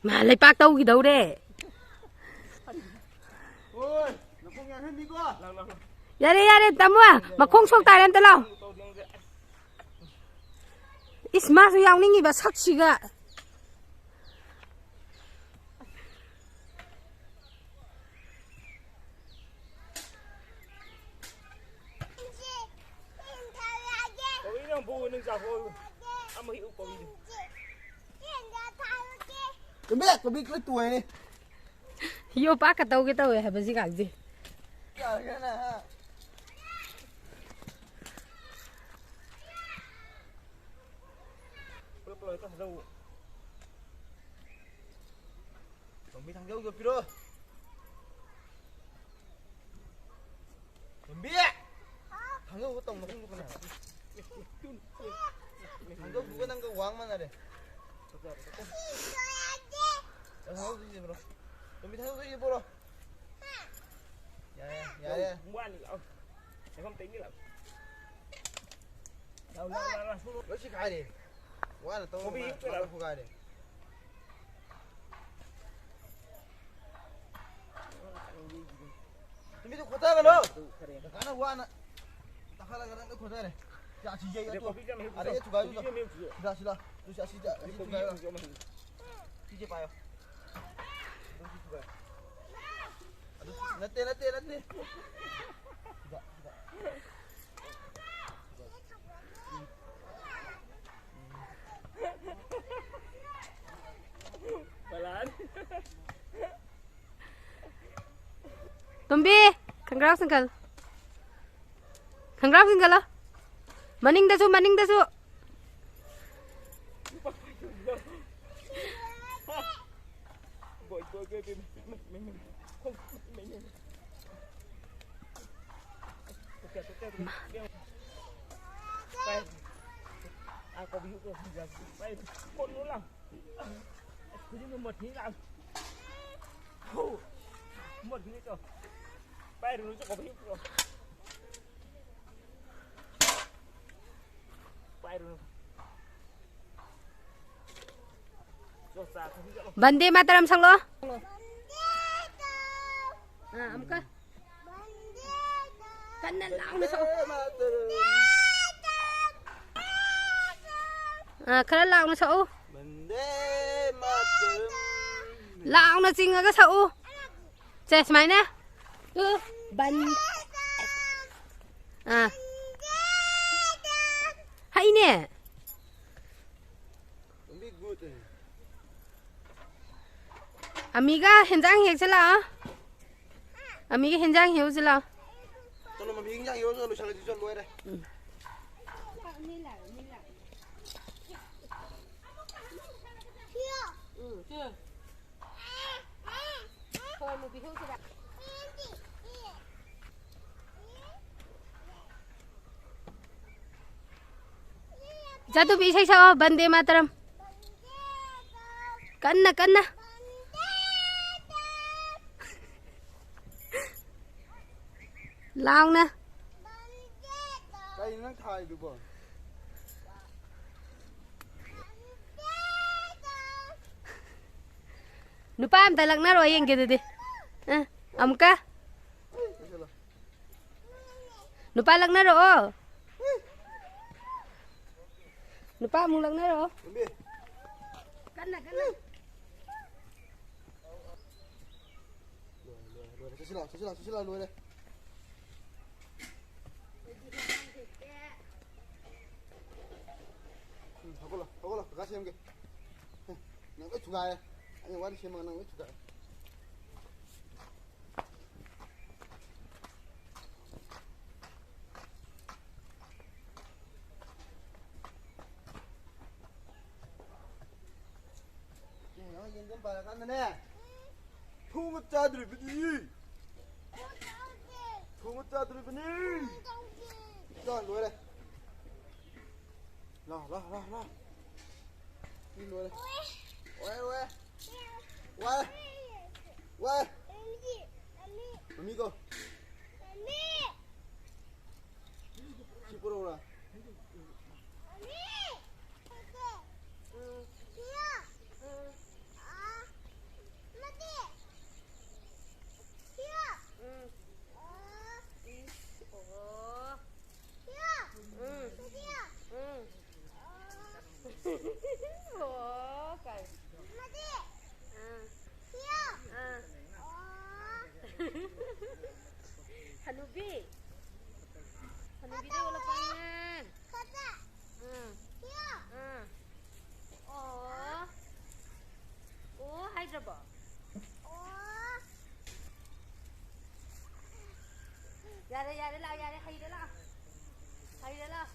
Mà lấy bác đâu gì đâu đấy. Ôi, nó không nghe hết đi cơ. Ra đi, tắm à. Mà không xuống tay em tới đâu. Isma su yang ningi ba sakchiga. Cái biết cái tuổi này. Yo bác cái tàu hay bà gì cả gì. Cái này ha. Thằng dâu. Còn biết thằng dâu rồi Peter. Mình biết. Thằng dâu có tổng nó không có nào. Thằng dâu cũng có năng cái quáng mà này. Thằng dâu gì bro? Mình biết thằng dâu gì bro? Dạ. Mua ăn được không? Em không tính đi lắm. Đâu. Nó chỉ khai đi. Quá là tôi không biết cái đâu khai đi. Tôi biết tôi khóa rồi. Cái nó quá nè. Ta khai là cái nó khóa này. Dạ chỉ dây cho. À đấy chú gái chú. Dạ xin lỗi. Tôi sẽ xin dạ. Chú gái. Chị chơi bài không? Nát tê. Dạ. Balan. Tumbi, congrats uncle. Congrats uncle lo. Maning dasu. Boy, mình không mình. Ok. Bay. À có ví dụ rồi. Bay con nó làm. Cứ như một tí làm. Một tí rồi. Bay rồi nó có ví dụ rồi. Bay rồi. Bande mataram sanglo. Amka. Kanna laung na sa. Kala laung na sa o. Bande mataram. Laung na singa ka sa o. Ses mai na. Ban. Hay nè. Amiga 현장 해줄라. Amiga 현장 해줄라. Tôi mà miếng nhang yếu rồi, nó đi chọn đuôi đây. Chưa. Thôi một tí thôi sẽ đặt. Jatuh bisa sao Bande Mataram. Kanna. Lao nè. Đây nó thay được rồi. Lupa am talak na royeng gitu deh. Amka. Lupa lak na ro. Lupa mung lak na ro. Kanna. Xin lỗi luôn đây. Học cái xem kìa. Nó có chủ gài. Anh qua đi xem mà nó có chủ gài. Nó nhìn đến bài ăn nè. Thu một cha được cái gì? Thu một cha được cái gì? Rồi lùi đây. Lo. Đi lùi đây. Ué. Mami cô. Chị cô đâu rồi? ꯌꯥꯔꯦ ꯌꯥꯔꯦ ꯂꯥꯛ ꯌꯥꯔꯦ ꯍꯩꯔꯦ ꯂꯥꯛ ꯍꯩꯔꯦ ꯂꯥꯛ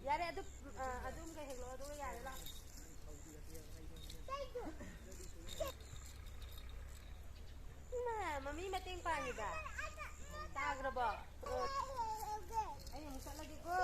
ꯌꯥꯔꯦ ꯑꯗꯨꯝ ꯀꯩ ꯍꯦꯛꯂꯣ ꯑꯗꯨꯒ ꯌꯥꯔꯦ ꯂꯥꯛ ꯃꯃꯤ ꯃꯇꯦꯡ ꯄꯥꯡꯉꯤꯗ ꯇꯥꯈ꯭ꯔꯕꯣ ꯑꯩ ꯑꯃꯨꯛ ꯆꯠꯂꯒꯦꯀꯣ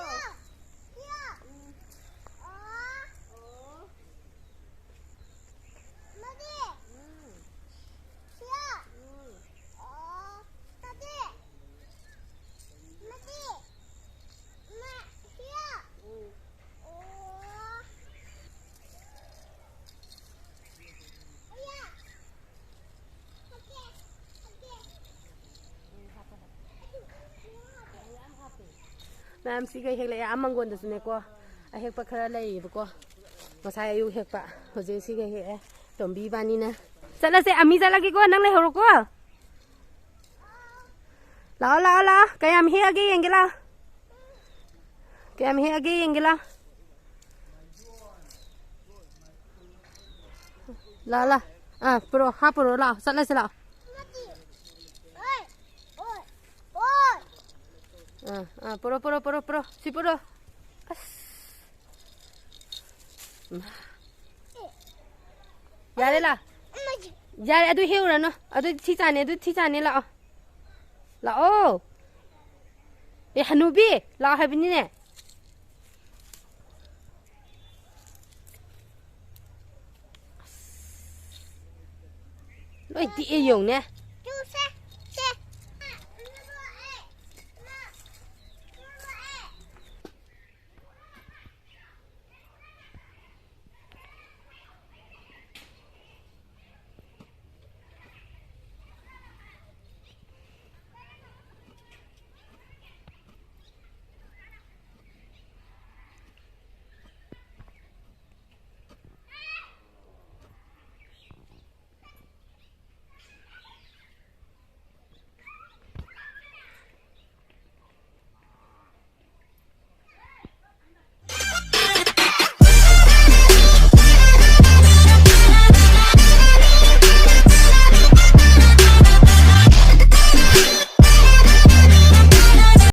ꯃꯌꯥꯝ ꯁꯤꯒ ꯍꯦꯛꯂꯛꯑꯦ ꯃꯪꯒꯣꯟꯗꯁꯨꯅꯦꯀꯣ ꯑꯍꯦꯛꯄ ꯈꯔ ꯂꯩꯌꯦꯕꯀꯣ ꯉꯁꯥꯏ ꯑꯌꯨꯛ ꯍꯦꯛꯄ ꯍꯧꯖꯤꯛ ꯁꯤꯒ ꯍꯦꯛꯑꯦ ꯇꯣꯝꯕꯤ ꯏꯕꯥꯅꯤꯅ ꯆꯠꯂꯁꯦ ꯑꯃꯤ ꯆꯠꯂꯒꯦꯀꯣ ꯅꯪ ꯂꯩꯍꯧꯔꯣꯀꯣ ꯂꯥꯛꯑꯣ ꯂꯥꯛꯑꯣ ꯂꯥꯛꯑꯣ ꯀꯌꯥꯝ ꯍꯦꯛꯑꯒꯦ ꯌꯦꯡꯒꯦ ꯂꯥꯛꯑꯣ ꯀꯌꯥꯝ ꯍꯦꯛꯑꯒꯦ ꯌꯦꯡꯒꯦ ꯂꯥꯛꯑꯣ ꯂꯥꯛꯑꯣ ꯂꯥꯛꯑꯣ ꯄꯨꯔꯣ ꯍꯥꯞꯄꯨꯔꯣ ꯂꯥꯛꯑꯣ ꯆꯠꯂꯁꯤ ꯂꯥꯛꯑꯣ ꯄꯨꯔꯣ ꯄꯨꯔꯣ ꯄꯨꯔꯣ ꯄꯨꯔꯣ ꯁꯤ ꯄꯨꯔꯣ ꯑꯁ ꯌꯥꯔꯦ ꯂꯥꯛ ꯌꯥꯔꯦ ꯑꯗꯨ ꯍꯦꯛꯎꯔꯅꯨ ꯑꯗꯨ ꯊꯤ ꯆꯥꯅꯤ ꯑꯗꯨ ꯊꯤ ꯆꯥꯅꯤ ꯂꯥꯛꯑꯣ ꯂꯥꯛꯑꯣ ꯑꯦ ꯍꯅꯨꯕꯤ ꯂꯥꯛꯑꯣ ꯍꯥꯏꯕꯅꯤꯅꯦ ꯂꯣꯏ ꯇꯤꯛꯑꯦ ꯌꯦꯡꯉꯨꯅꯦ